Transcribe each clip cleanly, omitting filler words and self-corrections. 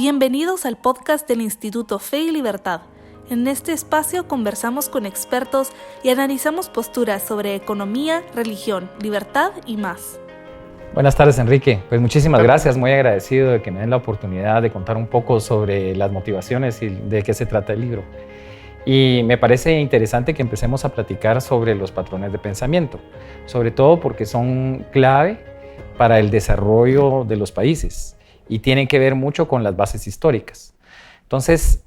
Bienvenidos al podcast del Instituto Fe y Libertad. En este espacio conversamos con expertos y analizamos posturas sobre economía, religión, libertad y más. Buenas tardes, Enrique. Pues muchísimas gracias, muy agradecido de que me den la oportunidad de contar un poco sobre las motivaciones y de qué se trata el libro. Y me parece interesante que empecemos a platicar sobre los patrones de pensamiento, sobre todo porque son clave para el desarrollo de los países y tienen que ver mucho con las bases históricas. Entonces,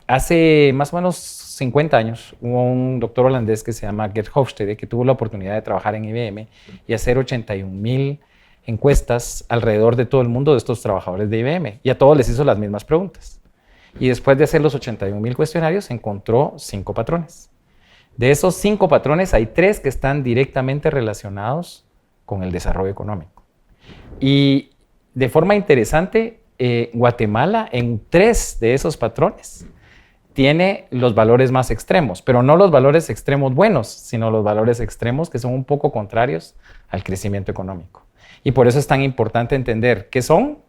hace más o menos 50 años hubo un doctor holandés que se llama Geert Hofstede que tuvo la oportunidad de trabajar en IBM y hacer 81,000 encuestas alrededor de todo el mundo de estos trabajadores de IBM, y a todos les hizo las mismas preguntas. Y después de hacer los 81,000 cuestionarios encontró 5 patrones. De esos 5 patrones hay 3 que están directamente relacionados con el desarrollo económico. Y de forma interesante, Guatemala en 3 de esos patrones tiene los valores más extremos, pero no los valores extremos buenos, sino los valores extremos que son un poco contrarios al crecimiento económico. Y por eso es tan importante entender qué son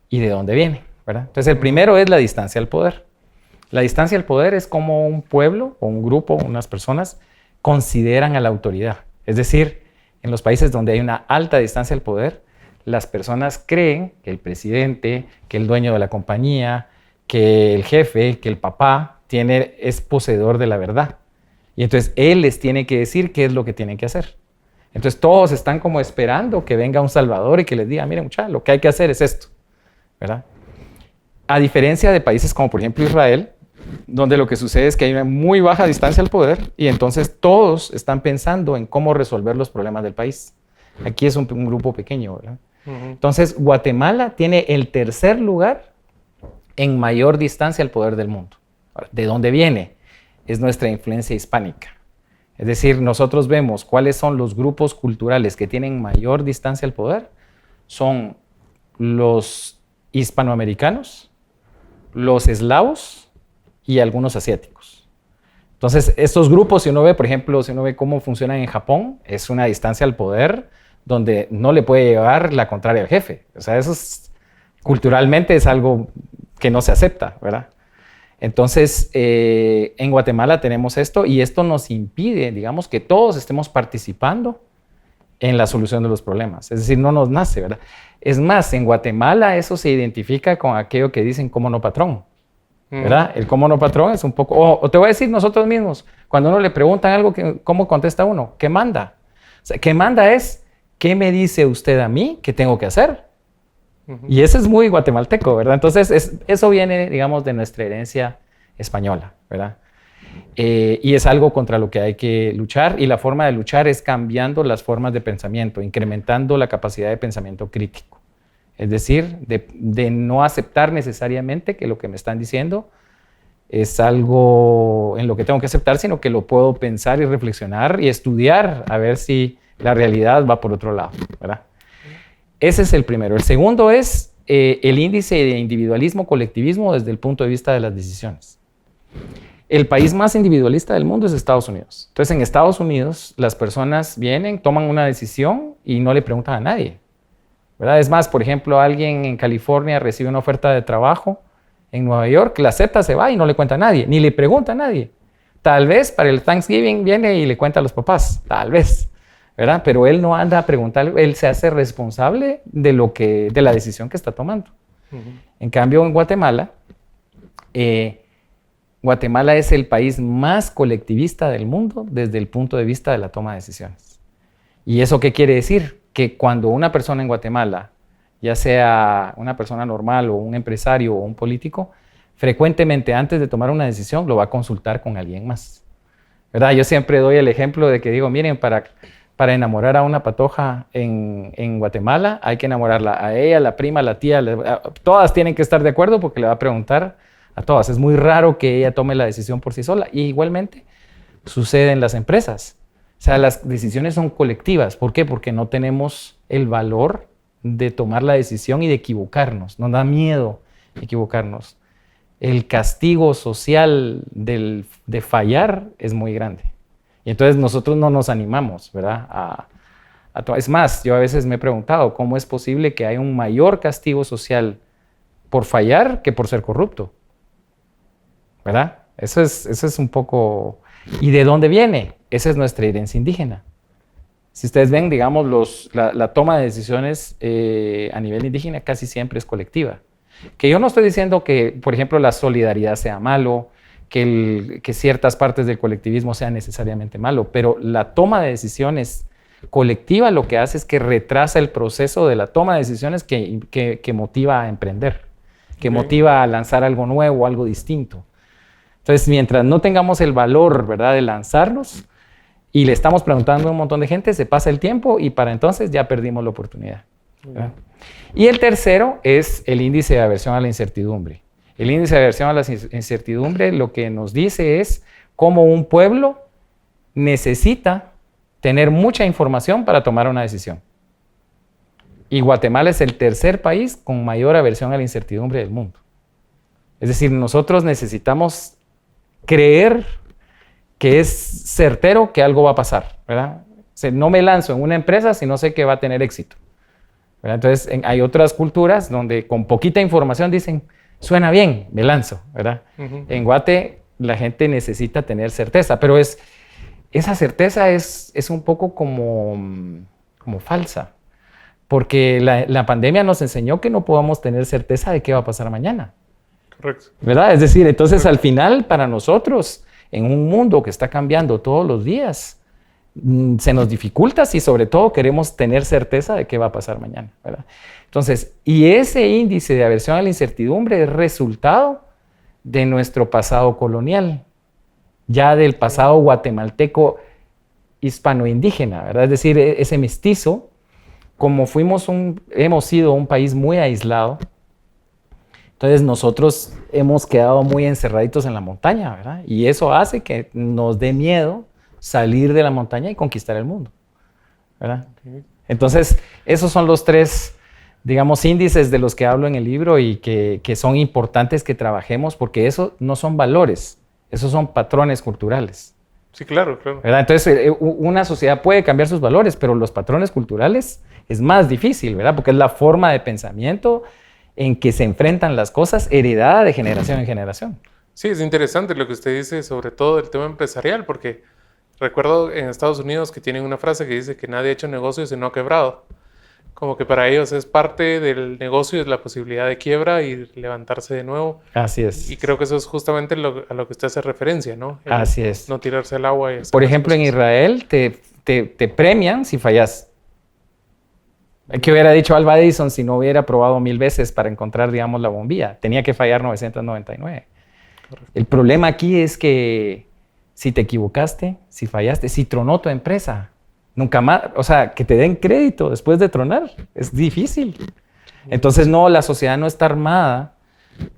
y de dónde vienen, ¿verdad? Entonces, el primero es la distancia al poder. La distancia al poder es como un pueblo o un grupo, unas personas, consideran a la autoridad. Es decir, en los países donde hay una alta distancia al poder, las personas creen que el presidente, que el dueño de la compañía, que el jefe, que el papá es poseedor de la verdad. Y entonces él les tiene que decir qué es lo que tienen que hacer. Entonces todos están como esperando que venga un salvador y que les diga, miren muchachos, lo que hay que hacer es esto, ¿verdad? A diferencia de países como por ejemplo Israel, donde lo que sucede es que hay una muy baja distancia al poder y entonces todos están pensando en cómo resolver los problemas del país. Aquí es un grupo pequeño, ¿verdad? Entonces Guatemala tiene el tercer lugar en mayor distancia al poder del mundo. ¿De dónde viene? Es nuestra influencia hispánica. Es decir, nosotros vemos cuáles son los grupos culturales que tienen mayor distancia al poder. Son los hispanoamericanos, los eslavos y algunos asiáticos. Entonces, estos grupos, si uno ve, por ejemplo, si uno ve cómo funcionan en Japón, es una distancia al poder donde no le puede llevar la contraria al jefe. O sea, culturalmente es algo que no se acepta, ¿verdad? Entonces, en Guatemala tenemos esto y esto nos impide, digamos, que todos estemos participando en la solución de los problemas. Es decir, no nos nace, ¿verdad? Es más, en Guatemala eso se identifica con aquello que dicen cómo no patrón, ¿verdad? El cómo no patrón es un poco, o te voy a decir nosotros mismos, cuando uno le preguntan algo, ¿cómo contesta uno? ¿Qué manda? O sea, ¿qué manda es, qué me dice usted a mí que tengo que hacer? Y ese es muy guatemalteco, ¿verdad? Entonces, eso viene, digamos, de nuestra herencia española, ¿verdad? Y es algo contra lo que hay que luchar, y la forma de luchar es cambiando las formas de pensamiento, incrementando la capacidad de pensamiento crítico. Es decir, de no aceptar necesariamente que lo que me están diciendo es algo en lo que tengo que aceptar, sino que lo puedo pensar y reflexionar y estudiar a ver si la realidad va por otro lado, ¿verdad? Ese es el primero. El segundo es el índice de individualismo-colectivismo desde el punto de vista de las decisiones. El país más individualista del mundo es Estados Unidos. Entonces, en Estados Unidos, las personas vienen, toman una decisión y no le preguntan a nadie, ¿verdad? Es más, por ejemplo, alguien en California recibe una oferta de trabajo en Nueva York, la acepta, se va y no le cuenta a nadie, ni le pregunta a nadie. Tal vez para el Thanksgiving viene y le cuenta a los papás, tal vez, ¿verdad? Pero él no anda a preguntar, él se hace responsable de la decisión que está tomando. En cambio, en Guatemala, Guatemala es el país más colectivista del mundo desde el punto de vista de la toma de decisiones. ¿Y eso qué quiere decir? Que cuando una persona en Guatemala, ya sea una persona normal o un empresario o un político, frecuentemente antes de tomar una decisión lo va a consultar con alguien más, ¿verdad? Yo siempre doy el ejemplo de que digo, miren, para enamorar a una patoja en Guatemala, hay que enamorarla a ella, la prima, la tía, todas tienen que estar de acuerdo porque le va a preguntar a todas. Es muy raro que ella tome la decisión por sí sola. Y igualmente sucede en las empresas. O sea, las decisiones son colectivas. ¿Por qué? Porque no tenemos el valor de tomar la decisión y de equivocarnos. Nos da miedo equivocarnos. El castigo social de fallar es muy grande. Y entonces nosotros no nos animamos, ¿verdad? Es más, yo a veces me he preguntado cómo es posible que haya un mayor castigo social por fallar que por ser corrupto, ¿verdad? Eso es un poco... ¿Y de dónde viene? Esa es nuestra herencia indígena. Si ustedes ven, digamos, la toma de decisiones a nivel indígena casi siempre es colectiva. Que yo no estoy diciendo que, por ejemplo, la solidaridad sea malo, que ciertas partes del colectivismo sean necesariamente malo, pero la toma de decisiones colectiva lo que hace es que retrasa el proceso de la toma de decisiones que motiva a emprender, que motiva a lanzar algo nuevo, algo distinto. Entonces, mientras no tengamos el valor, ¿verdad?, de lanzarnos y le estamos preguntando a un montón de gente, se pasa el tiempo y para entonces ya perdimos la oportunidad, ¿verdad? Y el tercero es el índice de aversión a la incertidumbre. El índice de aversión a la incertidumbre lo que nos dice es cómo un pueblo necesita tener mucha información para tomar una decisión. Y Guatemala es el tercer país con mayor aversión a la incertidumbre del mundo. Es decir, nosotros necesitamos creer que es certero que algo va a pasar, ¿verdad? O sea, no me lanzo en una empresa si no sé que va a tener éxito, ¿verdad? Entonces, hay otras culturas donde con poquita información dicen, suena bien, me lanzo, ¿verdad? En Guate la gente necesita tener certeza, pero esa certeza es un poco como falsa, porque la pandemia nos enseñó que no podamos tener certeza de qué va a pasar mañana. Correcto. ¿Verdad? Es decir, entonces al final para nosotros, en un mundo que está cambiando todos los días, se nos dificulta si sobre todo queremos tener certeza de qué va a pasar mañana, ¿verdad? Entonces, y ese índice de aversión a la incertidumbre es resultado de nuestro pasado colonial, ya del pasado guatemalteco hispano-indígena, ¿verdad? Es decir, ese mestizo, como hemos sido un país muy aislado, entonces nosotros hemos quedado muy encerraditos en la montaña, ¿verdad? Y eso hace que nos dé miedo salir de la montaña y conquistar el mundo, ¿verdad? Entonces, esos son los tres, digamos, índices de los que hablo en el libro y que son importantes que trabajemos porque eso no son valores, esos son patrones culturales. Sí, claro, claro. ¿Verdad? Entonces, una sociedad puede cambiar sus valores, pero los patrones culturales es más difícil, ¿verdad? Porque es la forma de pensamiento en que se enfrentan las cosas heredada de generación en generación. Sí, es interesante lo que usted dice, sobre todo el tema empresarial, porque recuerdo en Estados Unidos que tienen una frase que dice que nadie ha hecho negocio si no ha quebrado. Como que para ellos es parte del negocio, es la posibilidad de quiebra y levantarse de nuevo. Así es. Y creo que eso es justamente a lo que usted hace referencia, ¿no? Así es. No tirarse al agua. Y por ejemplo, en Israel te premian si fallas. ¿Qué hubiera dicho Alva Edison si no hubiera probado 1000 veces para encontrar, digamos, la bombilla? Tenía que fallar 999. Correcto. El problema aquí es que si te equivocaste, si fallaste, si tronó tu empresa, nunca más, o sea, que te den crédito después de tronar, es difícil. Entonces, no, la sociedad no está armada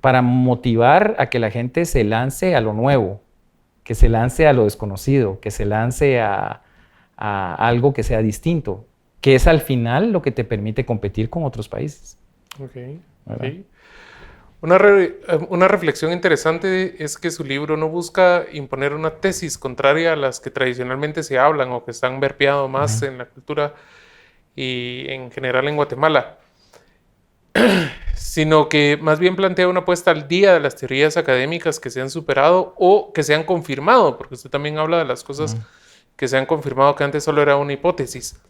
para motivar a que la gente se lance a lo nuevo, que se lance a lo desconocido, que se lance a algo que sea distinto, que es al final lo que te permite competir con otros países. Okay. Una reflexión interesante es que su libro no busca imponer una tesis contraria a las que tradicionalmente se hablan o que están verpeado más en la cultura y en general en Guatemala, sino que más bien plantea una puesta al día de las teorías académicas que se han superado o que se han confirmado, porque usted también habla de las cosas que se han confirmado que antes solo era una hipótesis.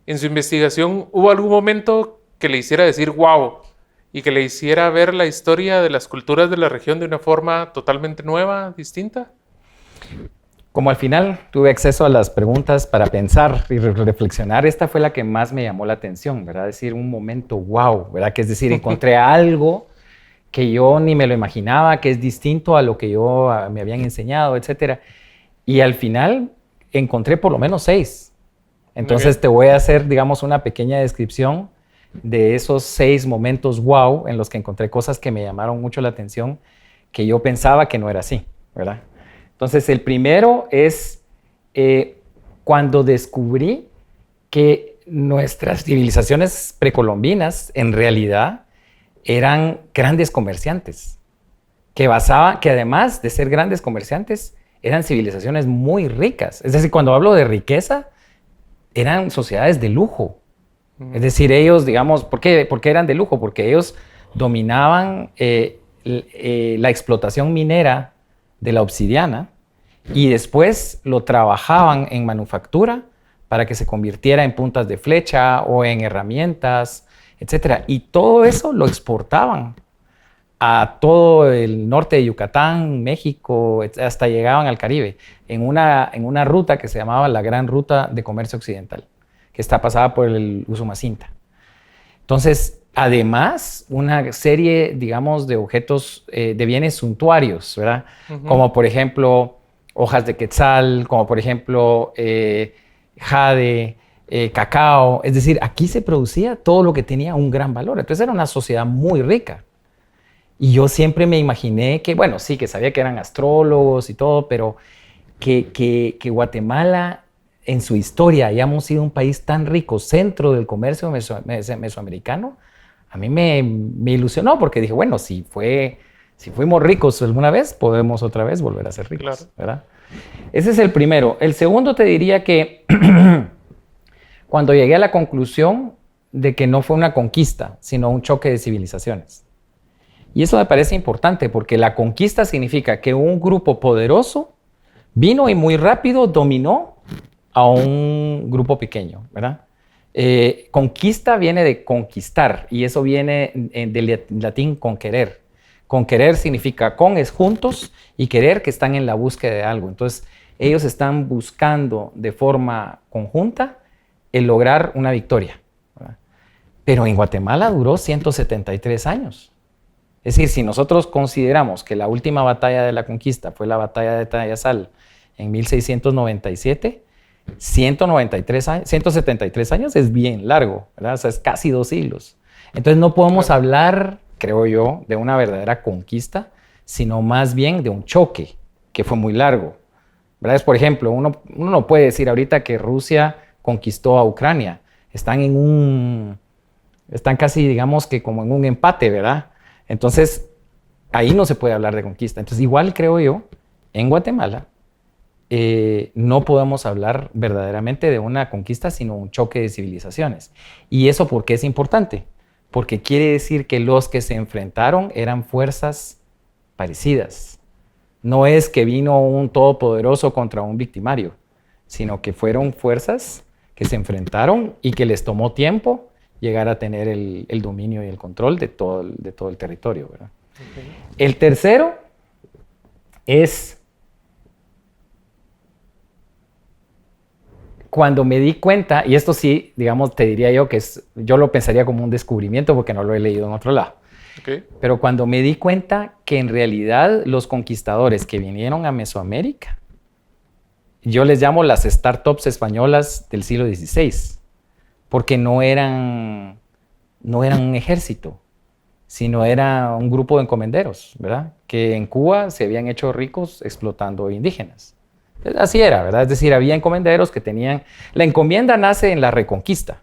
En su investigación, ¿hubo algún momento que le hiciera decir wow y que le hiciera ver la historia de las culturas de la región de una forma totalmente nueva, distinta? Como al final tuve acceso a las preguntas para pensar y reflexionar, esta fue la que más me llamó la atención, ¿verdad? Decir un momento wow, ¿verdad? Que es decir, encontré algo que yo ni me lo imaginaba, que es distinto a lo que me habían enseñado, etc. Y al final encontré por lo menos 6. Entonces te voy a hacer, digamos, una pequeña descripción de esos 6 momentos wow en los que encontré cosas que me llamaron mucho la atención, que yo pensaba que no era así, ¿verdad? Entonces el primero es cuando descubrí que nuestras civilizaciones precolombinas en realidad eran grandes comerciantes, que además de ser grandes comerciantes, eran civilizaciones muy ricas. Es decir, cuando hablo de riqueza, eran sociedades de lujo. Es decir, ellos, digamos, ¿por qué eran de lujo? Porque ellos dominaban la explotación minera de la obsidiana y después lo trabajaban en manufactura para que se convirtiera en puntas de flecha o en herramientas, etc. Y todo eso lo exportaban a todo el norte de Yucatán, México, hasta llegaban al Caribe, en una ruta que se llamaba la Gran Ruta de Comercio Occidental, que está pasada por el Usumacinta. Entonces, además, una serie, digamos, de objetos, de bienes suntuarios, ¿verdad? Como por ejemplo, hojas de quetzal, como por ejemplo, jade, cacao. Es decir, aquí se producía todo lo que tenía un gran valor. Entonces era una sociedad muy rica. Y yo siempre me imaginé que, bueno, sí, que sabía que eran astrólogos y todo, pero que Guatemala, en su historia, hayamos sido un país tan rico, centro del comercio mesoamericano, a mí me ilusionó porque dije, bueno, si fuimos ricos alguna vez, podemos otra vez volver a ser ricos, claro, ¿verdad? Ese es el primero. El segundo te diría que cuando llegué a la conclusión de que no fue una conquista, sino un choque de civilizaciones. Y eso me parece importante porque la conquista significa que un grupo poderoso vino y muy rápido dominó a un grupo pequeño, ¿verdad? Conquista viene de conquistar y eso viene del latín conquerer. Conquerer significa con es juntos y querer que están en la búsqueda de algo. Entonces, ellos están buscando de forma conjunta el lograr una victoria, ¿verdad? Pero en Guatemala duró 173 años. Es decir, si nosotros consideramos que la última batalla de la conquista fue la batalla de Tayasal en 1697, 173 años es bien largo, ¿verdad? O sea, es casi 2 siglos. Entonces no podemos hablar, creo yo, de una verdadera conquista, sino más bien de un choque que fue muy largo, ¿verdad? Es, por ejemplo, uno no puede decir ahorita que Rusia conquistó a Ucrania. Están casi, digamos, que como en un empate, ¿verdad? Entonces, ahí no se puede hablar de conquista. Entonces, igual creo yo, en Guatemala, no podemos hablar verdaderamente de una conquista, sino un choque de civilizaciones. ¿Y eso por qué es importante? Porque quiere decir que los que se enfrentaron eran fuerzas parecidas. No es que vino un todopoderoso contra un victimario, sino que fueron fuerzas que se enfrentaron y que les tomó tiempo llegar a tener el dominio y el control de todo el territorio, ¿verdad? Okay. El tercero es cuando me di cuenta, y esto sí, digamos, te diría yo que yo lo pensaría como un descubrimiento porque no lo he leído en otro lado. Okay. Pero cuando me di cuenta que en realidad los conquistadores que vinieron a Mesoamérica, yo les llamo las startups españolas del siglo XVI, porque no eran un ejército, sino era un grupo de encomenderos, ¿verdad? Que en Cuba se habían hecho ricos explotando indígenas. Así era, ¿verdad? Es decir, había encomenderos que tenían... La encomienda nace en la Reconquista.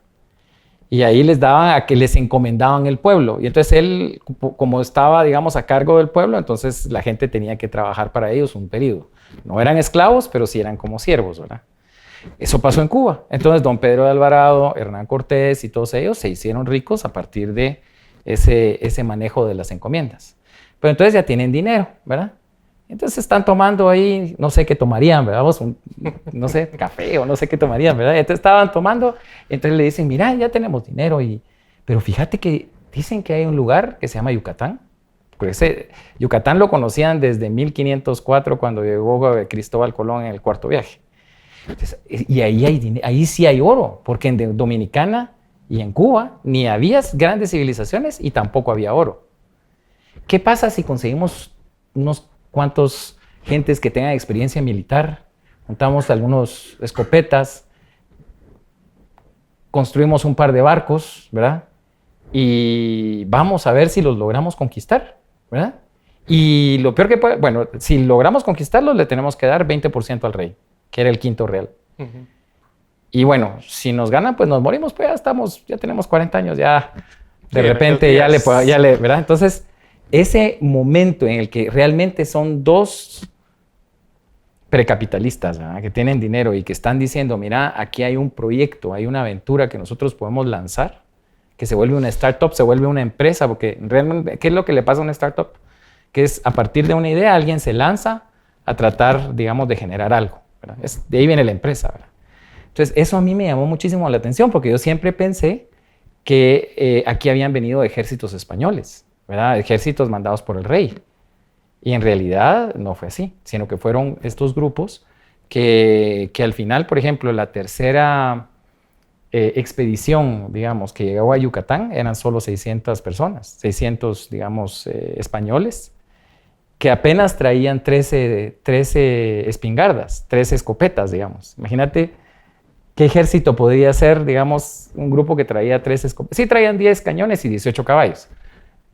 Y ahí les daban a que les encomendaban el pueblo. Y entonces él, como estaba, digamos, a cargo del pueblo, entonces la gente tenía que trabajar para ellos un periodo. No eran esclavos, pero sí eran como siervos, ¿verdad? Eso pasó en Cuba. Entonces, don Pedro de Alvarado, Hernán Cortés y todos ellos se hicieron ricos a partir de ese manejo de las encomiendas. Pero entonces ya tienen dinero, ¿verdad? Entonces están tomando ahí, no sé qué tomarían, ¿verdad? No sé, café o no sé qué tomarían, ¿verdad? Entonces estaban tomando, entonces le dicen, mira, ya tenemos dinero. Pero fíjate que dicen que hay un lugar que se llama Yucatán. Porque Yucatán lo conocían desde 1504 cuando llegó Cristóbal Colón en el cuarto viaje. Entonces, y ahí sí hay oro, porque en Dominicana y en Cuba ni había grandes civilizaciones y tampoco había oro. ¿Qué pasa si conseguimos unos cuantos gentes que tengan experiencia militar? Juntamos algunos escopetas, construimos un par de barcos, ¿verdad? Y vamos a ver si los logramos conquistar, ¿verdad? Y lo peor que puede, bueno, si logramos conquistarlos, le tenemos que dar 20% al rey, que era el quinto real. Uh-huh. Y bueno, si nos ganan, pues nos morimos, pues ya tenemos 40 años, ya de repente ya le, ¿verdad? Entonces, ese momento en el que realmente son dos precapitalistas, ¿verdad?, que tienen dinero y que están diciendo, mira, aquí hay un proyecto, hay una aventura que nosotros podemos lanzar, que se vuelve una startup, se vuelve una empresa, porque realmente, ¿qué es lo que le pasa a una startup? Que es a partir de una idea alguien se lanza a tratar, digamos, de generar algo, ¿verdad? De ahí viene la empresa, ¿verdad? Entonces, eso a mí me llamó muchísimo la atención, porque yo siempre pensé que aquí habían venido ejércitos españoles, ¿verdad? Ejércitos mandados por el rey. Y en realidad no fue así, sino que fueron estos grupos que al final, por ejemplo, la tercera expedición, digamos, que llegó a Yucatán, eran solo 600 personas, 600, digamos, españoles, que apenas traían 13 espingardas, 13 escopetas, digamos. Imagínate qué ejército podría ser, digamos, un grupo que traía 13 escopetas. Sí, traían 10 cañones y 18 caballos,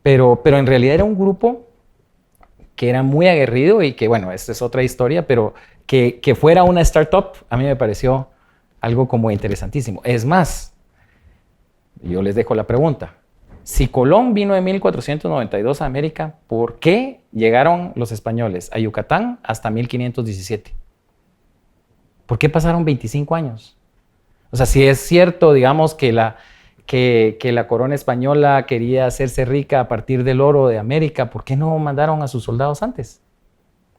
pero en realidad era un grupo que era muy aguerrido y que, bueno, esta es otra historia, pero que fuera una startup, a mí me pareció algo como interesantísimo. Es más, yo les dejo la pregunta. Si Colón vino en 1492 a América, ¿por qué llegaron los españoles a Yucatán hasta 1517? ¿Por qué pasaron 25 años? O sea, si es cierto, digamos, que la corona española quería hacerse rica a partir del oro de América, ¿por qué no mandaron a sus soldados antes?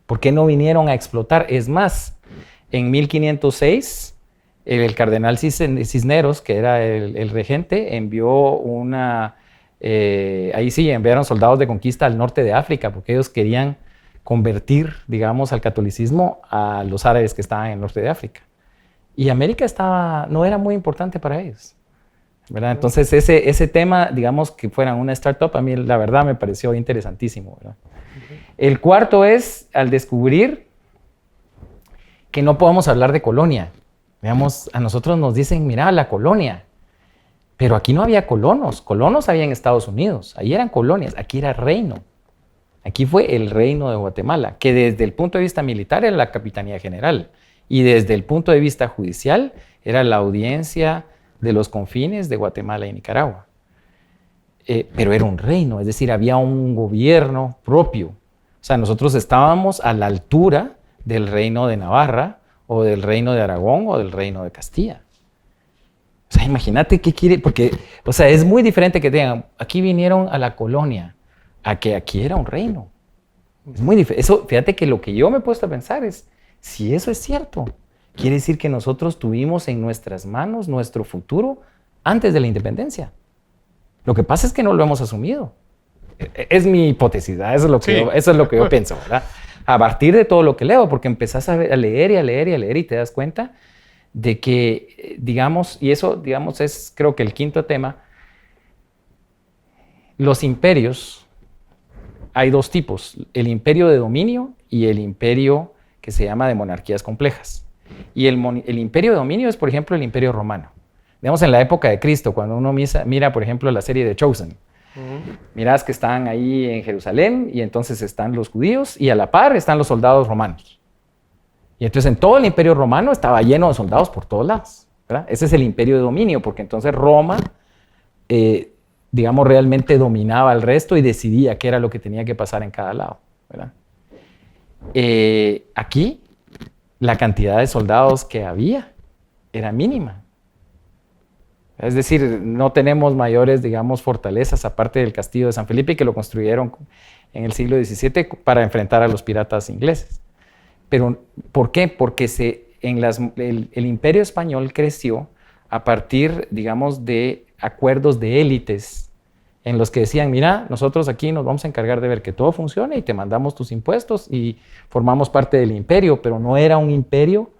¿Por qué no vinieron a explotar? Es más, en 1506, el cardenal Cisneros, que era el regente, envió ahí sí, enviaron soldados de conquista al norte de África, porque ellos querían convertir, digamos, al catolicismo a los árabes que estaban en el norte de África. Y América no era muy importante para ellos, ¿verdad? Entonces, ese tema, digamos, que fuera una startup, a mí la verdad me pareció interesantísimo, ¿verdad? El cuarto es al descubrir que no podemos hablar de colonia. Digamos, a nosotros nos dicen, mira, la colonia. Pero aquí no había colonos. Colonos había en Estados Unidos. Ahí eran colonias. Aquí era reino. Aquí fue el reino de Guatemala, que desde el punto de vista militar era la Capitanía General. Y desde el punto de vista judicial era la audiencia de los confines de Guatemala y Nicaragua. Pero era un reino, es decir, había un gobierno propio. O sea, nosotros estábamos a la altura del reino de Navarra, o del reino de Aragón, o del reino de Castilla. O sea, imagínate qué quiere, porque, o sea, es muy diferente que digan, aquí vinieron a la colonia, a que aquí era un reino. Es muy diferente. Eso, fíjate que lo que yo me he puesto a pensar es, si eso es cierto, quiere decir que nosotros tuvimos en nuestras manos nuestro futuro antes de la independencia. Lo que pasa es que no lo hemos asumido. Es mi hipótesis, ¿verdad? Eso es lo que yo pienso, ¿verdad? A partir de todo lo que leo, porque empezás a leer y a leer y a leer y te das cuenta de que, digamos, y eso, digamos, es creo que el quinto tema, los imperios, hay dos tipos, el imperio de dominio y el imperio que se llama de monarquías complejas. Y el imperio de dominio es, por ejemplo, el imperio romano. Digamos, en la época de Cristo, cuando uno mira, por ejemplo, la serie de Chosen, mirás que están ahí en Jerusalén y entonces están los judíos y a la par están los soldados romanos. Y entonces en todo el imperio romano estaba lleno de soldados por todos lados, ¿verdad? Ese es el imperio de dominio, porque entonces Roma, digamos, realmente dominaba al resto y decidía qué era lo que tenía que pasar en cada lado, ¿verdad? Aquí la cantidad de soldados que había era mínima. Es decir, no tenemos mayores, digamos, fortalezas aparte del castillo de San Felipe, que lo construyeron en el siglo XVII para enfrentar a los piratas ingleses. Pero, ¿por qué? Porque el imperio español creció a partir, digamos, de acuerdos de élites en los que decían, mira, nosotros aquí nos vamos a encargar de ver que todo funcione y te mandamos tus impuestos y formamos parte del imperio, pero no era un imperio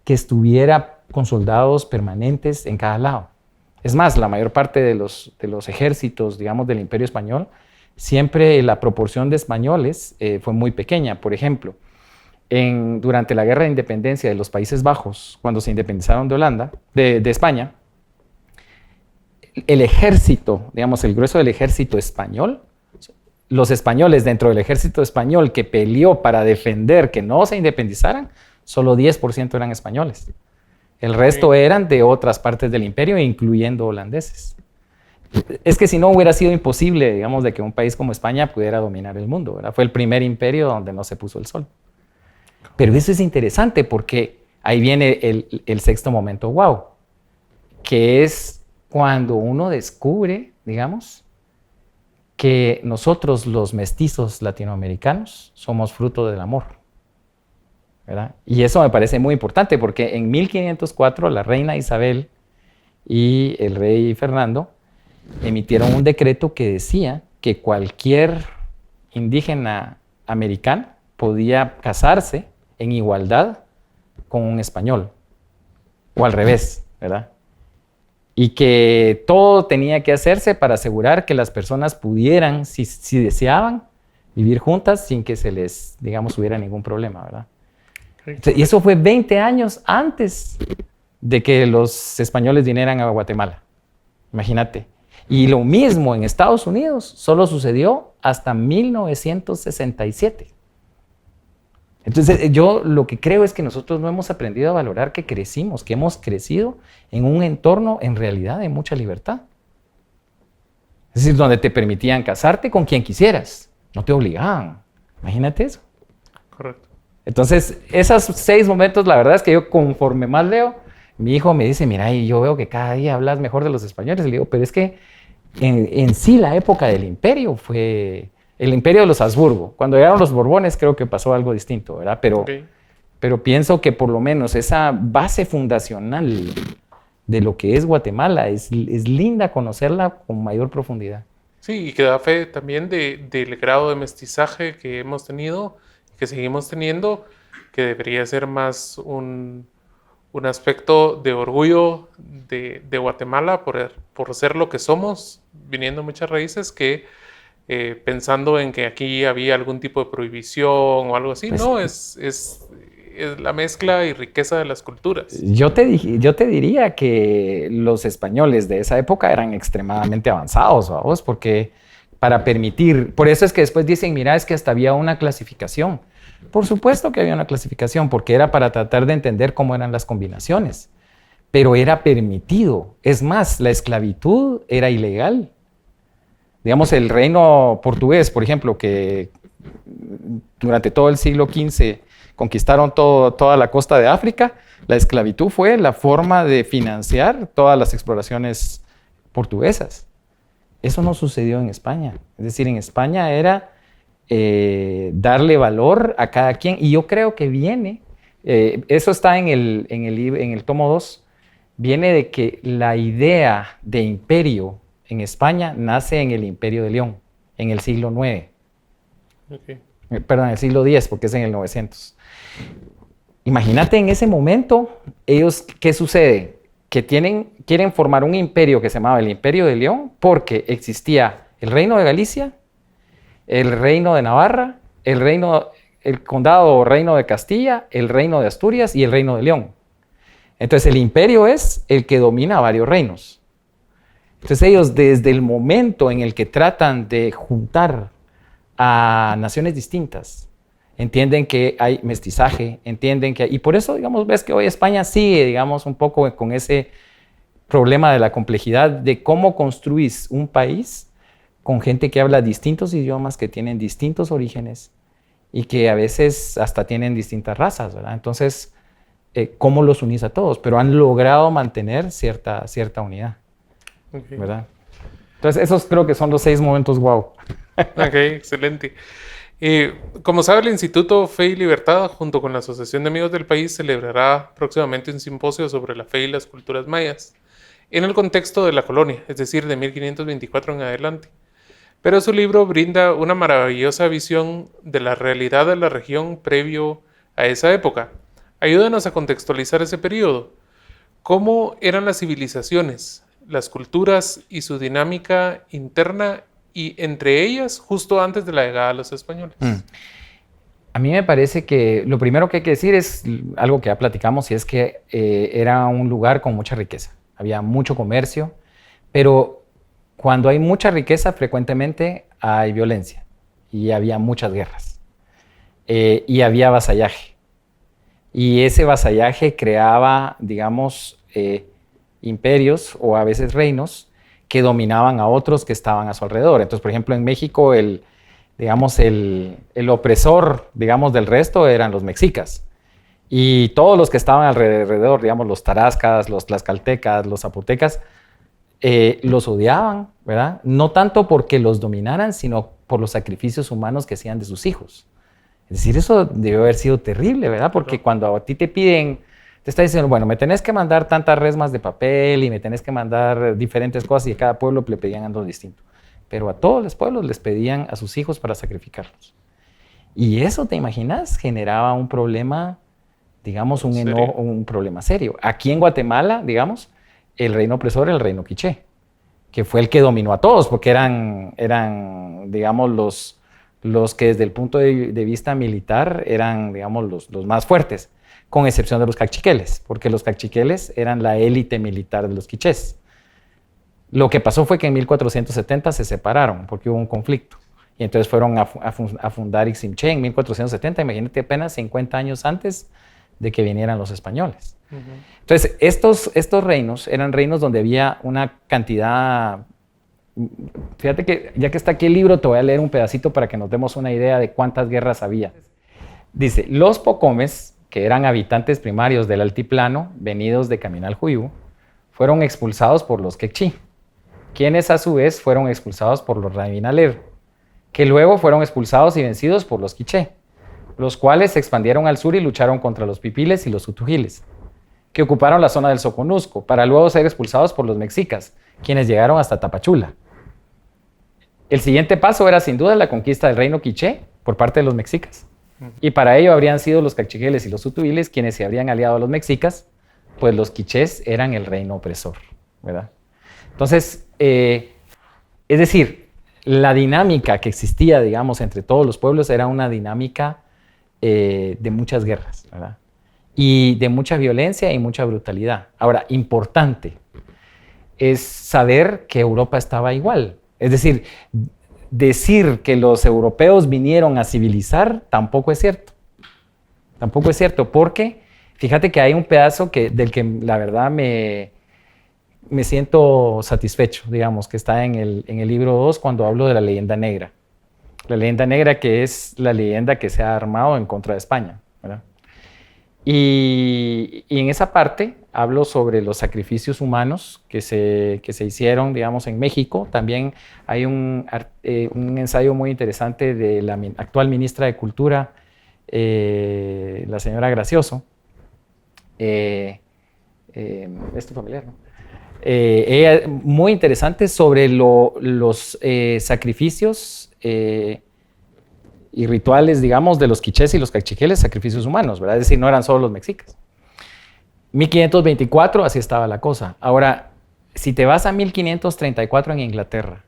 que estuviera con soldados permanentes en cada lado. Es más, la mayor parte de los ejércitos, digamos, del Imperio Español, siempre la proporción de españoles fue muy pequeña. Por ejemplo, durante la Guerra de Independencia de los Países Bajos, cuando se independizaron de España, el ejército, digamos, el grueso del ejército español, los españoles dentro del ejército español que peleó para defender que no se independizaran, solo 10% eran españoles. El resto eran de otras partes del imperio, incluyendo holandeses. Es que si no hubiera sido imposible, digamos, de que un país como España pudiera dominar el mundo, ¿verdad? Fue el primer imperio donde no se puso el sol. Pero eso es interesante porque ahí viene el sexto momento wow, que es cuando uno descubre, digamos, que nosotros los mestizos latinoamericanos somos fruto del amor, ¿verdad? Y eso me parece muy importante porque en 1504 la reina Isabel y el rey Fernando emitieron un decreto que decía que cualquier indígena americano podía casarse en igualdad con un español, o al revés, ¿verdad? Y que todo tenía que hacerse para asegurar que las personas pudieran, si deseaban, vivir juntas sin que se les, digamos, hubiera ningún problema, ¿verdad? Y eso fue 20 años antes de que los españoles vinieran a Guatemala. Imagínate. Y lo mismo en Estados Unidos, solo sucedió hasta 1967. Entonces, yo lo que creo es que nosotros no hemos aprendido a valorar que crecimos, que hemos crecido en un entorno en realidad de mucha libertad. Es decir, donde te permitían casarte con quien quisieras, no te obligaban. Imagínate eso. Correcto. Entonces, esos 6 momentos, la verdad es que yo conforme más leo, mi hijo me dice, mira, y yo veo que cada día hablas mejor de los españoles. Y le digo, pero es que en sí la época del imperio fue el imperio de los Habsburgo. Cuando llegaron los Borbones creo que pasó algo distinto, ¿verdad? Pero pienso que por lo menos esa base fundacional de lo que es Guatemala es linda conocerla con mayor profundidad. Sí, y que da fe también del grado de mestizaje que hemos tenido, que seguimos teniendo, que debería ser más un aspecto de orgullo de Guatemala por ser lo que somos, viniendo muchas raíces, que pensando en que aquí había algún tipo de prohibición o algo así. Pues, no, es la mezcla y riqueza de las culturas. Yo te diría que los españoles de esa época eran extremadamente avanzados, ¿vamos? Porque para permitir, por eso es que después dicen, mira, es que hasta había una clasificación. Por supuesto que había una clasificación, porque era para tratar de entender cómo eran las combinaciones, pero era permitido. Es más, la esclavitud era ilegal. Digamos, el reino portugués, por ejemplo, que durante todo el siglo XV conquistaron toda la costa de África, la esclavitud fue la forma de financiar todas las exploraciones portuguesas. Eso no sucedió en España. Es decir, en España era darle valor a cada quien, y yo creo que viene, eso está en el tomo 2, viene de que la idea de imperio en España nace en el Imperio de León, en el siglo IX. Okay. Perdón, en el siglo X, porque es en el 900. Imagínate en ese momento, ellos, ¿qué sucede? Que quieren formar un imperio que se llamaba el Imperio de León, porque existía el Reino de Galicia, el Reino de Navarra, el Condado o Reino de Castilla, el Reino de Asturias y el Reino de León. Entonces el imperio es el que domina varios reinos. Entonces ellos, desde el momento en el que tratan de juntar a naciones distintas, entienden que hay mestizaje, y por eso, digamos, ves que hoy España sigue, digamos, un poco con ese problema de la complejidad de cómo construís un país con gente que habla distintos idiomas, que tienen distintos orígenes y que a veces hasta tienen distintas razas, ¿verdad? Entonces, ¿cómo los unís a todos? Pero han logrado mantener cierta unidad. Okay. ¿Verdad? Entonces, esos creo que son los 6 momentos wow. Ok, excelente. Como sabe, el Instituto Fe y Libertad, junto con la Asociación de Amigos del País, celebrará próximamente un simposio sobre la fe y las culturas mayas, en el contexto de la colonia, es decir, de 1524 en adelante. Pero su libro brinda una maravillosa visión de la realidad de la región previo a esa época. Ayúdanos a contextualizar ese periodo. ¿Cómo eran las civilizaciones, las culturas y su dinámica interna y entre ellas justo antes de la llegada de los españoles? A mí me parece que lo primero que hay que decir es algo que ya platicamos, y es que era un lugar con mucha riqueza. Había mucho comercio, pero cuando hay mucha riqueza frecuentemente hay violencia y había muchas guerras y había vasallaje. Y ese vasallaje creaba, digamos, imperios o a veces reinos que dominaban a otros que estaban a su alrededor. Entonces, por ejemplo, en México el opresor, digamos, del resto eran los mexicas. Y todos los que estaban alrededor, digamos, los tarascas, los tlaxcaltecas, los zapotecas, los odiaban, ¿verdad? No tanto porque los dominaran, sino por los sacrificios humanos que hacían de sus hijos. Es decir, eso debió haber sido terrible, ¿verdad? Porque cuando a ti te piden, te está diciendo, bueno, me tenés que mandar tantas resmas de papel y me tenés que mandar diferentes cosas, y a cada pueblo le pedían algo distinto. Pero a todos los pueblos les pedían a sus hijos para sacrificarlos. Y eso, ¿te imaginas? Generaba un problema, digamos, un problema serio. Aquí en Guatemala, digamos, el reino opresor era el reino quiché, que fue el que dominó a todos, porque eran digamos, los que desde el punto de vista militar eran, digamos, los más fuertes, con excepción de los cachiqueles, porque los cachiqueles eran la élite militar de los quichés. Lo que pasó fue que en 1470 se separaron, porque hubo un conflicto, y entonces fueron a fundar Iximché en 1470, imagínate, apenas 50 años antes de que vinieran los españoles. Entonces, estos reinos eran reinos donde había una cantidad. Fíjate que ya que está aquí el libro, te voy a leer un pedacito para que nos demos una idea de cuántas guerras había. Dice, los pocomes, que eran habitantes primarios del altiplano, venidos de Caminal-Juyú, fueron expulsados por los quechí, quienes a su vez fueron expulsados por los raminaleros, que luego fueron expulsados y vencidos por los quiché, los cuales se expandieron al sur y lucharon contra los pipiles y los utugiles, que ocuparon la zona del Soconusco, para luego ser expulsados por los mexicas, quienes llegaron hasta Tapachula. El siguiente paso era sin duda la conquista del reino quiché por parte de los mexicas. Y para ello habrían sido los cachiqueles y los utugiles quienes se habrían aliado a los mexicas, pues los quichés eran el reino opresor, ¿verdad? Entonces, es decir, la dinámica que existía, digamos, entre todos los pueblos era una dinámica de muchas guerras, ¿verdad? Y de mucha violencia y mucha brutalidad. Ahora, importante es saber que Europa estaba igual. Es decir, decir que los europeos vinieron a civilizar tampoco es cierto. Tampoco es cierto, porque fíjate que hay un pedazo del que la verdad me siento satisfecho, digamos, que está en el libro 2 cuando hablo de la leyenda negra. La leyenda negra, que es la leyenda que se ha armado en contra de España, ¿verdad? Y en esa parte hablo sobre los sacrificios humanos que se hicieron, digamos, en México. También hay un ensayo muy interesante de la actual ministra de Cultura, la señora Gracioso. Es tu familiar, ¿no? Ella, muy interesante sobre los sacrificios y rituales, digamos, de los quichés y los cachiqueles, sacrificios humanos, ¿verdad? Es decir, no eran solo los mexicas. 1524, así estaba la cosa. Ahora, si te vas a 1534 en Inglaterra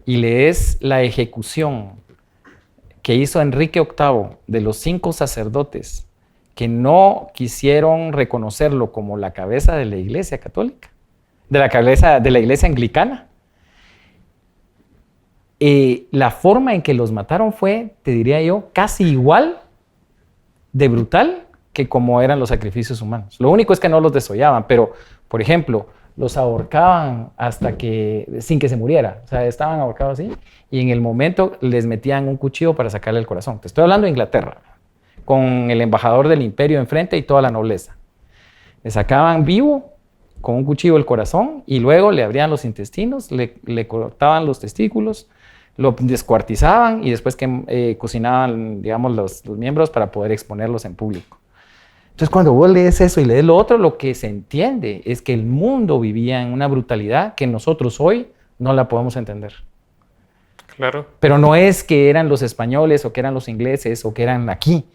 y lees la ejecución que hizo Enrique VIII de los 5 sacerdotes que no quisieron reconocerlo como la cabeza de la Iglesia Católica, de la cabeza de la Iglesia Anglicana, la forma en que los mataron fue, te diría yo, casi igual de brutal que como eran los sacrificios humanos. Lo único es que no los desollaban, pero, por ejemplo, los ahorcaban sin que se muriera. O sea, estaban ahorcados así y en el momento les metían un cuchillo para sacarle el corazón. Te estoy hablando de Inglaterra, con el embajador del imperio enfrente y toda la nobleza. Le sacaban vivo con un cuchillo el corazón y luego le abrían los intestinos, le cortaban los testículos, lo descuartizaban y después cocinaban, digamos, los miembros para poder exponerlos en público. Entonces, cuando vos lees eso y lees lo otro, lo que se entiende es que el mundo vivía en una brutalidad que nosotros hoy no la podemos entender. Claro. Pero no es que eran los españoles o que eran los ingleses o que eran aquí,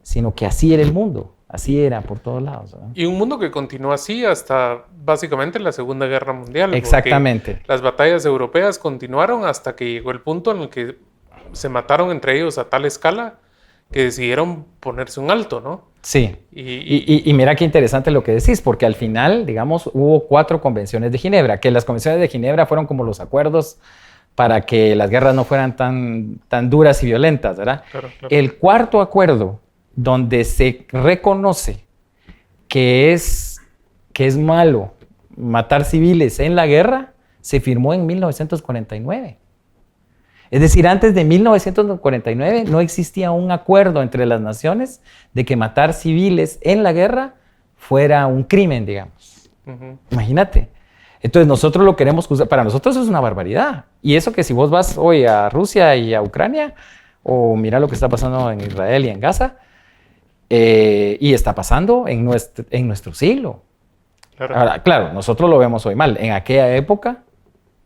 sino que así era el mundo. Así era por todos lados, ¿verdad? Y un mundo que continuó así hasta básicamente la Segunda Guerra Mundial. Exactamente. Las batallas europeas continuaron hasta que llegó el punto en el que se mataron entre ellos a tal escala que decidieron ponerse un alto, ¿no? Sí. Y mira qué interesante lo que decís, porque al final, digamos, hubo 4 convenciones de Ginebra, que las convenciones de Ginebra fueron como los acuerdos para que las guerras no fueran tan duras y violentas, ¿verdad? Claro. El 4º acuerdo, donde se reconoce que es malo matar civiles en la guerra, se firmó en 1949. Es decir, antes de 1949 no existía un acuerdo entre las naciones de que matar civiles en la guerra fuera un crimen, digamos. Imagínate. Entonces nosotros lo queremos usar, para nosotros eso es una barbaridad. Y eso que si vos vas hoy a Rusia y a Ucrania, o mira lo que está pasando en Israel y en Gaza, y está pasando en nuestro siglo. Claro. Ahora, claro, nosotros lo vemos hoy mal. En aquella época,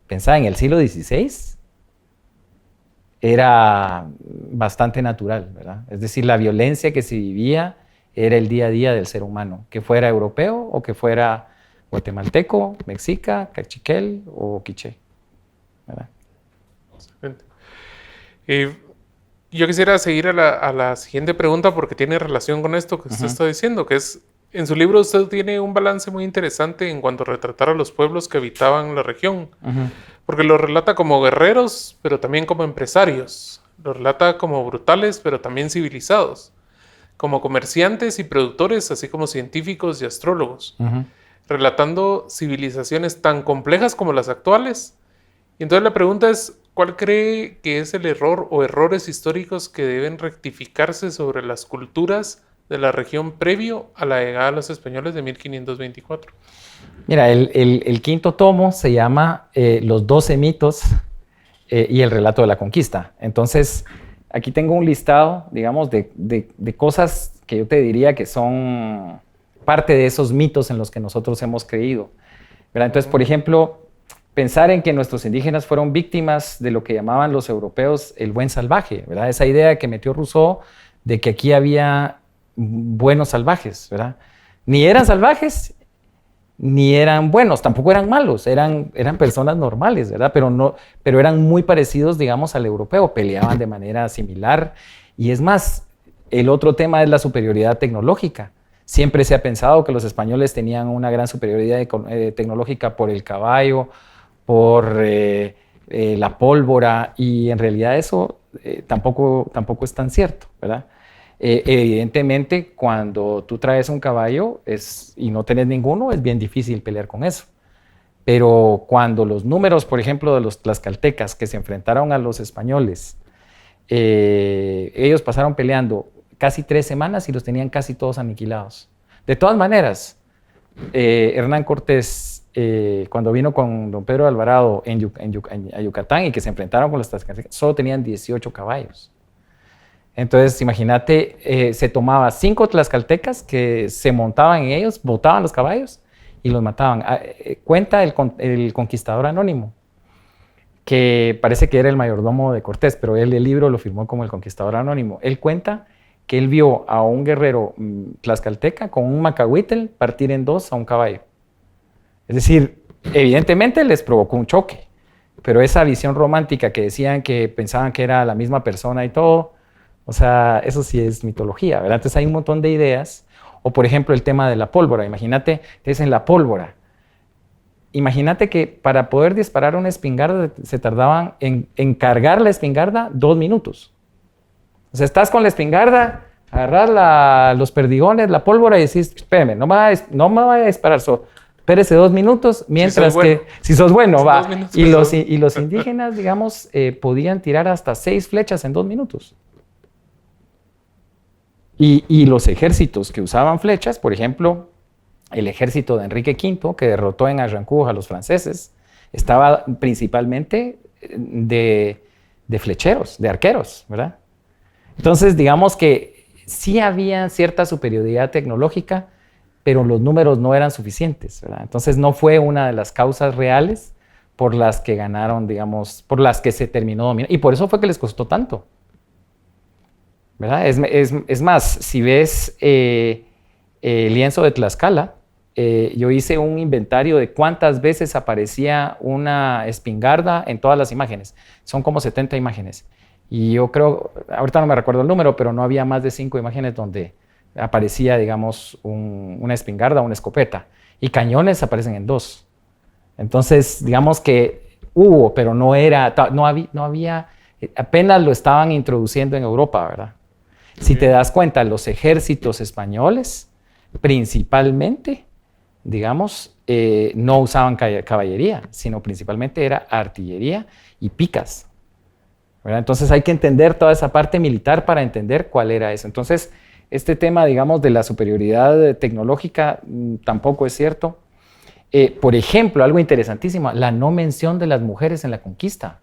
pensaba en el siglo XVI, era bastante natural, ¿verdad? Es decir, la violencia que se vivía era el día a día del ser humano, que fuera europeo o que fuera guatemalteco, mexica, cachiquel o quiché, ¿verdad? Excelente. Yo quisiera seguir a la siguiente pregunta porque tiene relación con esto que usted está diciendo, que es, en su libro usted tiene un balance muy interesante en cuanto a retratar a los pueblos que habitaban la región, porque los relata como guerreros, pero también como empresarios, los relata como brutales, pero también civilizados, como comerciantes y productores, así como científicos y astrólogos, relatando civilizaciones tan complejas como las actuales. Y entonces la pregunta es, ¿cuál cree que es el error o errores históricos que deben rectificarse sobre las culturas de la región previo a la llegada de los españoles de 1524? Mira, el quinto tomo se llama Los 12 mitos y el relato de la conquista. Entonces, aquí tengo un listado, digamos, de cosas que yo te diría que son parte de esos mitos en los que nosotros hemos creído, ¿verdad? Entonces, por ejemplo, pensar en que nuestros indígenas fueron víctimas de lo que llamaban los europeos el buen salvaje, ¿verdad? Esa idea que metió Rousseau de que aquí había buenos salvajes, ¿verdad? Ni eran salvajes, ni eran buenos, tampoco eran malos, eran personas normales, ¿verdad? Pero eran muy parecidos, digamos, al europeo, peleaban de manera similar. Y es más, el otro tema es la superioridad tecnológica. Siempre se ha pensado que los españoles tenían una gran superioridad tecnológica por el caballo, por la pólvora, y en realidad eso tampoco es tan cierto, ¿verdad? Evidentemente, cuando tú traes un caballo y no tenés ninguno, es bien difícil pelear con eso. Pero cuando los números, por ejemplo, de los tlaxcaltecas que se enfrentaron a los españoles, ellos pasaron peleando casi 3 semanas y los tenían casi todos aniquilados. De todas maneras, Hernán Cortés, cuando vino con don Pedro de Alvarado a Yucatán y que se enfrentaron con los tlaxcaltecas, solo tenían 18 caballos. Entonces, imagínate, se tomaba 5 tlaxcaltecas que se montaban en ellos, botaban los caballos y los mataban. Cuenta el conquistador anónimo, que parece que era el mayordomo de Cortés, pero él el libro lo firmó como el conquistador anónimo. Él cuenta que él vio a un guerrero tlaxcalteca con un macahuitl partir en 2 a un caballo. Es decir, evidentemente les provocó un choque, pero esa visión romántica que decían que pensaban que era la misma persona y todo, o sea, eso sí es mitología, ¿verdad? Entonces hay un montón de ideas. O por ejemplo el tema de la pólvora. Imagínate, te dicen la pólvora. Imagínate que para poder disparar una espingarda se tardaban en cargar la espingarda 2 minutos. O sea, estás con la espingarda, agarras los perdigones, la pólvora y decís, espérame, no me vaya a disparar, espérese 2 minutos, mientras si sos bueno, va. Y los indígenas, digamos, podían tirar hasta 6 flechas en 2 minutos. Y los ejércitos que usaban flechas, por ejemplo, el ejército de Enrique V, que derrotó en Arrancús a los franceses, estaba principalmente de flecheros, de arqueros, ¿verdad? Entonces, digamos que sí había cierta superioridad tecnológica, pero los números no eran suficientes, ¿verdad? Entonces, no fue una de las causas reales por las que ganaron, digamos, por las que se terminó dominando. Y por eso fue que les costó tanto, ¿verdad? Es más, si ves el lienzo de Tlaxcala, yo hice un inventario de cuántas veces aparecía una espingarda en todas las imágenes. Son como 70 imágenes. Y yo creo, ahorita no me recuerdo el número, pero no había más de 5 imágenes donde aparecía, digamos, una espingarda o una escopeta. Y cañones aparecen en 2. Entonces, digamos que hubo, pero no había, apenas lo estaban introduciendo en Europa, ¿verdad? Si te das cuenta, los ejércitos españoles, principalmente, digamos, no usaban caballería, sino principalmente era artillería y picas, ¿verdad? Entonces hay que entender toda esa parte militar para entender cuál era eso. Entonces, este tema, digamos, de la superioridad tecnológica tampoco es cierto. Por ejemplo, algo interesantísimo, la no mención de las mujeres en la conquista.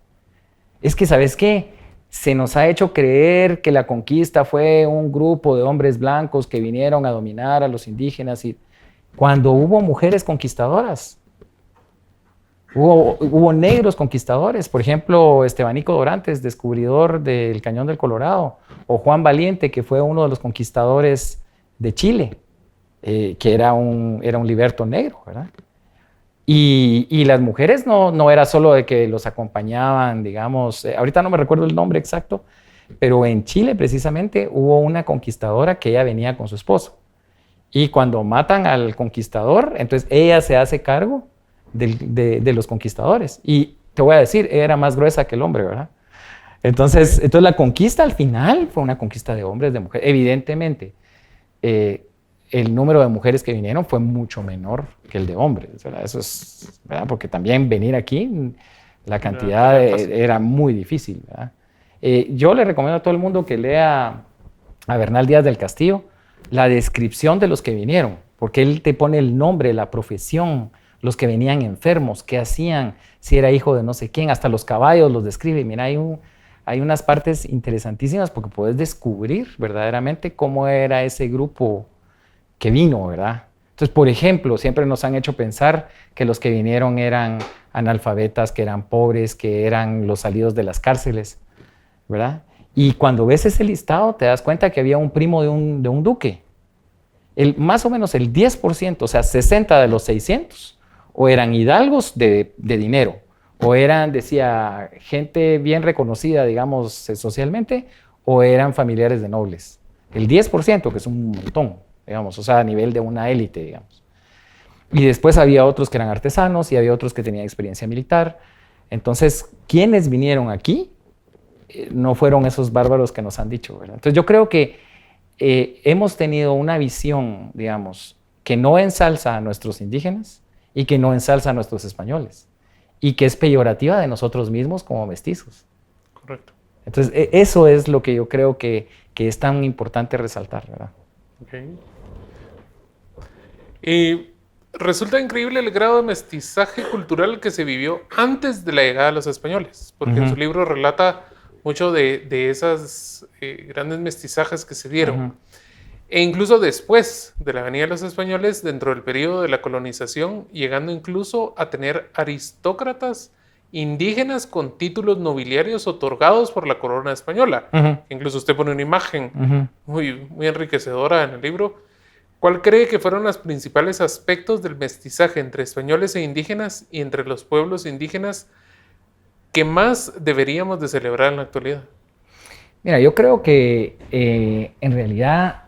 Es que, ¿sabes qué? Se nos ha hecho creer que la conquista fue un grupo de hombres blancos que vinieron a dominar a los indígenas, y cuando hubo mujeres conquistadoras, hubo negros conquistadores. Por ejemplo, Estebanico Dorantes, descubridor del Cañón del Colorado, o Juan Valiente, que fue uno de los conquistadores de Chile, que era un liberto negro, ¿verdad? Y las mujeres no era solo de que los acompañaban, digamos, ahorita no me recuerdo el nombre exacto, pero en Chile precisamente hubo una conquistadora que ella venía con su esposo. Y cuando matan al conquistador, entonces ella se hace cargo de los conquistadores. Y te voy a decir, ella era más gruesa que el hombre, ¿verdad? Entonces la conquista al final fue una conquista de hombres, de mujeres. Evidentemente, el número de mujeres que vinieron fue mucho menor que el de hombres, ¿verdad? Eso es, ¿verdad? Porque también venir aquí, la cantidad era muy difícil, ¿verdad? Yo le recomiendo a todo el mundo que lea a Bernal Díaz del Castillo la descripción de los que vinieron, porque él te pone el nombre, la profesión, los que venían enfermos, qué hacían, si era hijo de no sé quién, hasta los caballos los describe. Mira, hay unas partes interesantísimas porque puedes descubrir verdaderamente cómo era ese grupo que vino, ¿verdad? Entonces, por ejemplo, siempre nos han hecho pensar que los que vinieron eran analfabetas, que eran pobres, que eran los salidos de las cárceles, ¿verdad? Y cuando ves ese listado te das cuenta que había un primo de un duque. Más o menos el 10%, o sea, 60 de los 600, o eran hidalgos de dinero, o eran, decía, gente bien reconocida, digamos, socialmente, o eran familiares de nobles. El 10%, que es un montón, digamos, o sea, a nivel de una élite, digamos. Y después había otros que eran artesanos y había otros que tenían experiencia militar. Entonces, ¿quiénes vinieron aquí? No fueron esos bárbaros que nos han dicho, ¿verdad? Entonces, yo creo que hemos tenido una visión, digamos, que no ensalza a nuestros indígenas y que no ensalza a nuestros españoles y que es peyorativa de nosotros mismos como mestizos. Correcto. Entonces, eso es lo que yo creo que es tan importante resaltar, ¿verdad? Okay. Y resulta increíble el grado de mestizaje cultural que se vivió antes de la llegada de los españoles, porque en su libro relata mucho de esas grandes mestizajes que se dieron. E incluso después de la venida de los españoles, dentro del periodo de la colonización, llegando incluso a tener aristócratas indígenas con títulos nobiliarios otorgados por la corona española. Incluso usted pone una imagen muy enriquecedora en el libro. ¿Cuál cree que fueron los principales aspectos del mestizaje entre españoles e indígenas y entre los pueblos indígenas que más deberíamos de celebrar en la actualidad? Mira, yo creo que en realidad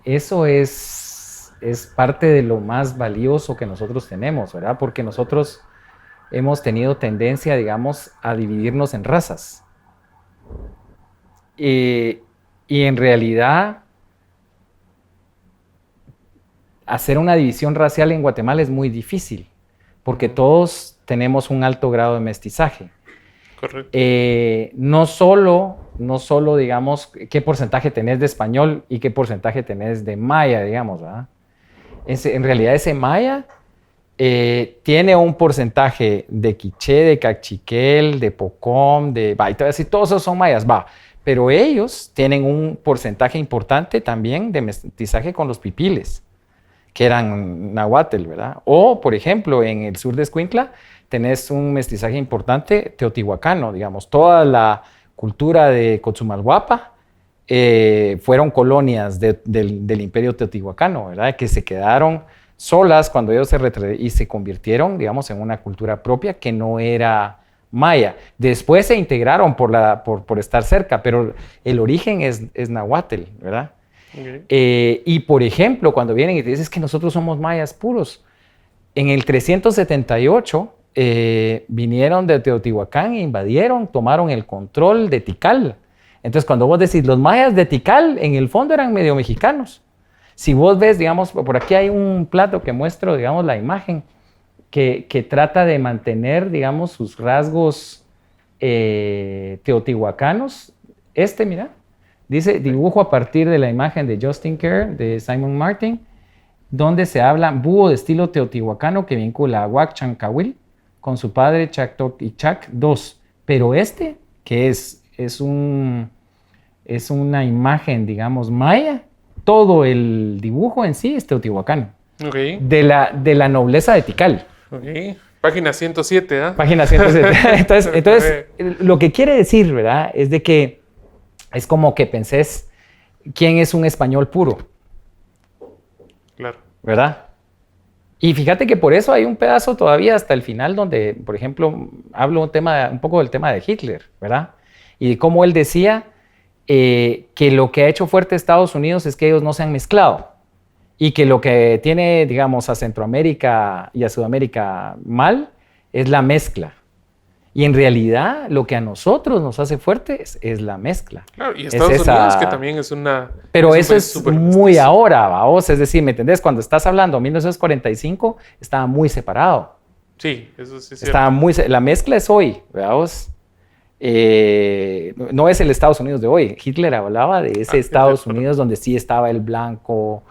eso es parte de lo más valioso que nosotros tenemos, ¿verdad? Porque nosotros hemos tenido tendencia, digamos, a dividirnos en razas. Y en realidad, hacer una división racial en Guatemala es muy difícil, porque todos tenemos un alto grado de mestizaje. Correcto. No solo, digamos, qué porcentaje tenés de español y qué porcentaje tenés de maya, digamos, ¿verdad? En realidad ese maya tiene un porcentaje de quiché, de cachiquel, de pocom, te voy a decir, todos esos son mayas, pero ellos tienen un porcentaje importante también de mestizaje con los pipiles, que eran nahuatl, ¿verdad? O, por ejemplo, en el sur de Escuintla tenés un mestizaje importante teotihuacano, digamos, toda la cultura de Cotzumalguapa fueron colonias del imperio teotihuacano, ¿verdad? Que se quedaron solas cuando ellos se convirtieron, digamos, en una cultura propia que no era maya. Después se integraron por estar cerca, pero el origen es nahuatl, ¿verdad? Okay. Y por ejemplo, cuando vienen y te dicen que nosotros somos mayas puros, en el 378 vinieron de Teotihuacán e invadieron, tomaron el control de Tikal. Entonces, cuando vos decís, los mayas de Tikal, en el fondo eran medio mexicanos. Si vos ves, digamos, por aquí hay un plato que muestro, digamos, la imagen, que trata de mantener, digamos, sus rasgos teotihuacanos. Mira, dice, dibujo a partir de la imagen de Justin Kerr, de Simon Martin, donde se habla búho de estilo teotihuacano que vincula a Huac Chancahuil con su padre Chactoc y Chac II. Pero que es una imagen, digamos, maya, todo el dibujo en sí es teotihuacano. Okay. De la nobleza de Tikal. Okay. Página 107, ¿ah? Página 107. entonces, lo que quiere decir, ¿verdad? Es de que es como que pensés quién es un español puro. Claro. ¿Verdad? Y fíjate que por eso hay un pedazo todavía hasta el final donde, por ejemplo, hablo un poco del tema de Hitler, ¿verdad? Y de cómo él decía que lo que ha hecho fuerte a Estados Unidos es que ellos no se han mezclado. Y que lo que tiene, digamos, a Centroamérica y a Sudamérica mal es la mezcla. Y en realidad lo que a nosotros nos hace fuertes es la mezcla. Claro, y Estados Unidos que también es una... Pero eso es muy ahora, vamos, es decir, ¿me entendés? Cuando estás hablando de 1945, estaba muy separado. Sí, eso sí es estaba cierto. La mezcla es hoy, vamos. No es el Estados Unidos de hoy. Hitler hablaba de ese Estados Unidos donde sí estaba el blanco,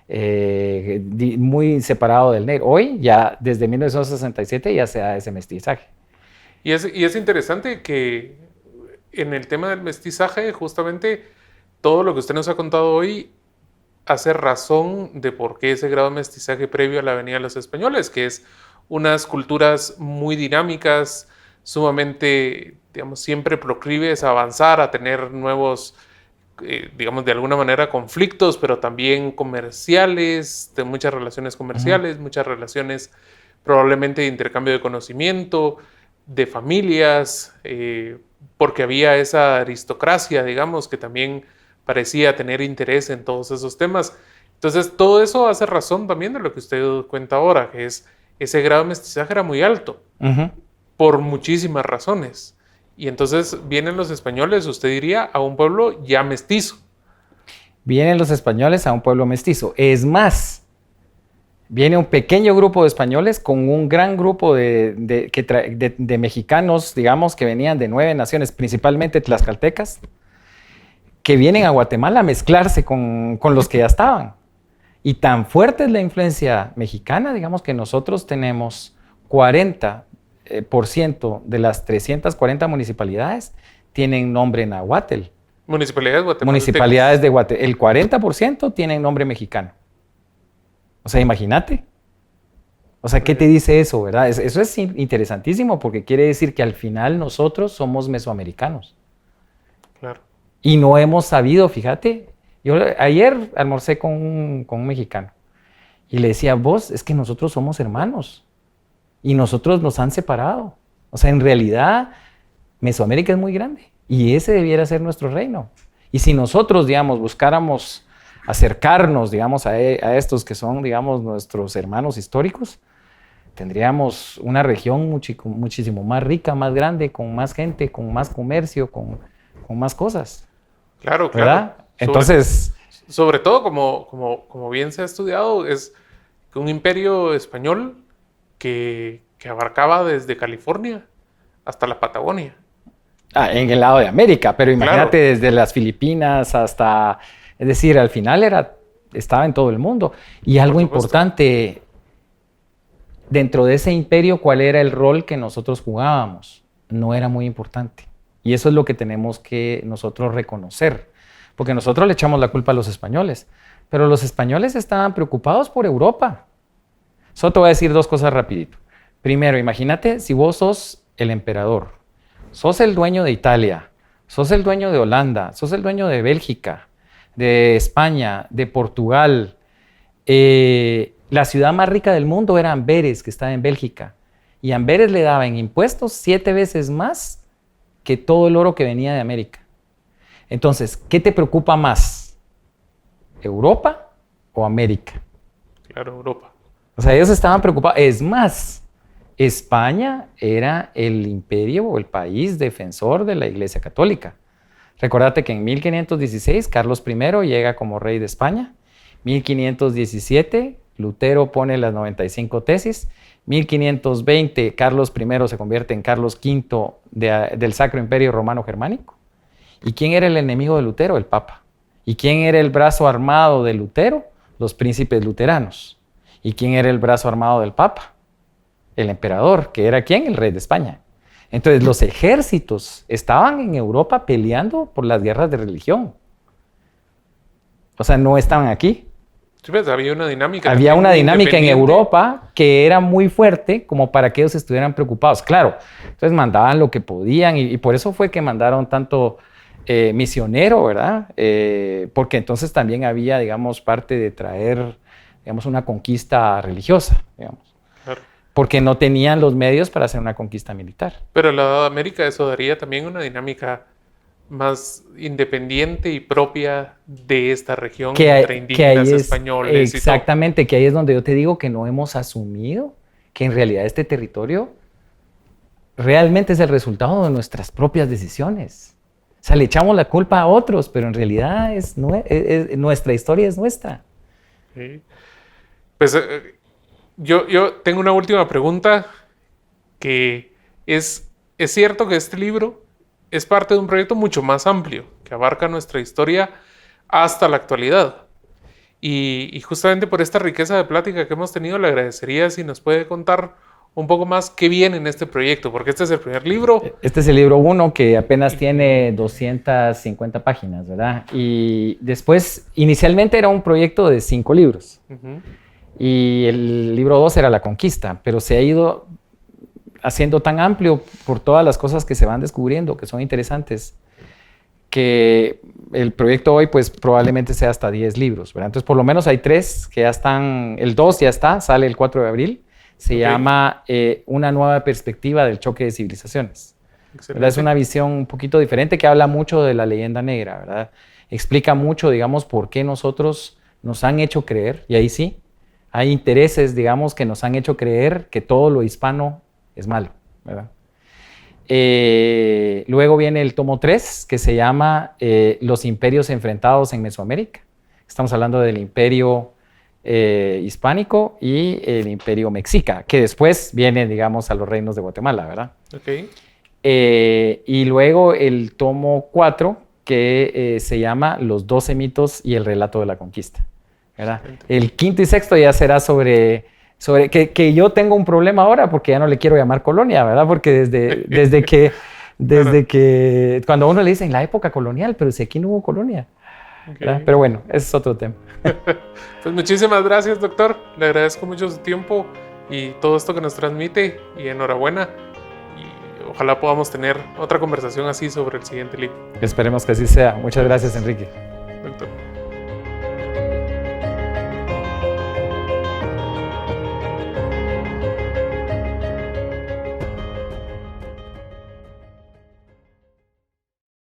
muy separado del negro. Hoy, ya desde 1967, ya se da ese mestizaje. Y es interesante que en el tema del mestizaje, justamente todo lo que usted nos ha contado hoy hace razón de por qué ese grado de mestizaje previo a la venida de los españoles, que es unas culturas muy dinámicas, sumamente, digamos, siempre proclives a avanzar, a tener nuevos, digamos, de alguna manera conflictos, pero también comerciales, de muchas relaciones comerciales, muchas relaciones probablemente de intercambio de conocimiento, de familias, porque había esa aristocracia, digamos, que también parecía tener interés en todos esos temas. Entonces, todo eso hace razón también de lo que usted cuenta ahora, que es ese grado de mestizaje era muy alto, por muchísimas razones. Y entonces vienen los españoles, usted diría, a un pueblo ya mestizo. Vienen los españoles a un pueblo mestizo. Es más, viene un pequeño grupo de españoles con un gran grupo de mexicanos, digamos, que venían de 9 naciones, principalmente tlaxcaltecas, que vienen a Guatemala a mezclarse con los que ya estaban. Y tan fuerte es la influencia mexicana, digamos, que nosotros tenemos 40% de las 340 municipalidades tienen nombre nahuatl. Municipalidades guatemaltecas. Municipalidades de Guatemala. El 40% tienen nombre mexicano. O sea, imagínate. O sea, ¿qué te dice eso, verdad? Eso es interesantísimo porque quiere decir que al final nosotros somos mesoamericanos. Claro. Y no hemos sabido, fíjate. Yo ayer almorcé con un mexicano y le decía, vos, es que nosotros somos hermanos y nosotros nos han separado. O sea, en realidad, Mesoamérica es muy grande y ese debiera ser nuestro reino. Y si nosotros, digamos, buscáramos acercarnos, digamos, a estos que son, digamos, nuestros hermanos históricos, tendríamos una región muchísimo más rica, más grande, con más gente, con más comercio, con más cosas. Claro, ¿verdad? claro. Entonces... Sobre todo, como bien se ha estudiado, es que un imperio español que abarcaba desde California hasta la Patagonia. En el lado de América, pero imagínate, claro, desde las Filipinas hasta... Es decir, al final estaba en todo el mundo. Y algo importante, dentro de ese imperio, ¿cuál era el rol que nosotros jugábamos? No era muy importante. Y eso es lo que tenemos que nosotros reconocer. Porque nosotros le echamos la culpa a los españoles. Pero los españoles estaban preocupados por Europa. Solo te voy a decir 2 cosas rapidito. Primero, imagínate si vos sos el emperador, sos el dueño de Italia, sos el dueño de Holanda, sos el dueño de Bélgica, de España, de Portugal. La ciudad más rica del mundo era Amberes, que estaba en Bélgica. Y Amberes le daba en impuestos 7 veces más que todo el oro que venía de América. Entonces, ¿qué te preocupa más? ¿Europa o América? Claro, Europa. O sea, ellos estaban preocupados. Es más, España era el imperio o el país defensor de la Iglesia Católica. Recordate que en 1516 Carlos I llega como rey de España. 1517 Lutero pone las 95 tesis. 1520 Carlos I se convierte en Carlos V del Sacro Imperio Romano Germánico. ¿Y quién era el enemigo de Lutero? El Papa. ¿Y quién era el brazo armado de Lutero? los príncipes luteranos. ¿Y quién era el brazo armado del Papa? El emperador, que era ¿quién? El rey de España. Entonces los ejércitos estaban en Europa peleando por las guerras de religión. O sea, no estaban aquí. Sí, pues, había una dinámica. Había una dinámica en Europa que era muy fuerte como para que ellos estuvieran preocupados. Claro, entonces mandaban lo que podían y por eso fue que mandaron tanto misionero, ¿verdad? Porque entonces también había, digamos, parte de traer, digamos, una conquista religiosa, digamos. Claro. Porque no tenían los medios para hacer una conquista militar. Pero en la Edad de América eso daría también una dinámica más independiente y propia de esta región entre indígenas, españoles. Exactamente, que ahí es donde yo te digo que no hemos asumido que en realidad este territorio realmente es el resultado de nuestras propias decisiones. O sea, le echamos la culpa a otros, pero en realidad nuestra historia es nuestra. Sí. Pues yo tengo una última pregunta que es cierto que este libro es parte de un proyecto mucho más amplio que abarca nuestra historia hasta la actualidad. Y justamente por esta riqueza de plática que hemos tenido, le agradecería si nos puede contar un poco más qué viene en este proyecto, porque este es el primer libro. Este es el libro 1 que apenas tiene 250 páginas, ¿verdad? Y después, inicialmente era un proyecto de 5 libros. Uh-huh. Y el libro 2 era La Conquista, pero se ha ido haciendo tan amplio por todas las cosas que se van descubriendo, que son interesantes, que el proyecto hoy pues probablemente sea hasta 10 libros, ¿verdad? Entonces por lo menos hay 3 que ya están, el 2 ya está, sale el 4 de abril, se llama Una nueva perspectiva del choque de civilizaciones. ¿Verdad? Es una visión un poquito diferente que habla mucho de la leyenda negra, ¿verdad? Explica mucho, digamos, por qué nosotros nos han hecho creer, y ahí sí, hay intereses, digamos, que nos han hecho creer que todo lo hispano es malo, ¿verdad? Luego viene el tomo 3, que se llama Los imperios enfrentados en Mesoamérica. Estamos hablando del imperio hispánico y el imperio mexica, que después viene, digamos, a los reinos de Guatemala, ¿verdad? Okay. Y luego el tomo 4, que se llama Los 12 mitos y el relato de la conquista, ¿verdad? El quinto y sexto ya será sobre que yo tengo un problema ahora porque ya no le quiero llamar colonia, ¿verdad? Porque desde que cuando a uno le dicen la época colonial, pero si aquí no hubo colonia. Okay. Pero bueno, ese es otro tema. Pues muchísimas gracias, doctor. Le agradezco mucho su tiempo y todo esto que nos transmite y enhorabuena. Y ojalá podamos tener otra conversación así sobre el siguiente libro. Esperemos que así sea. Muchas gracias, Enrique. Doctor.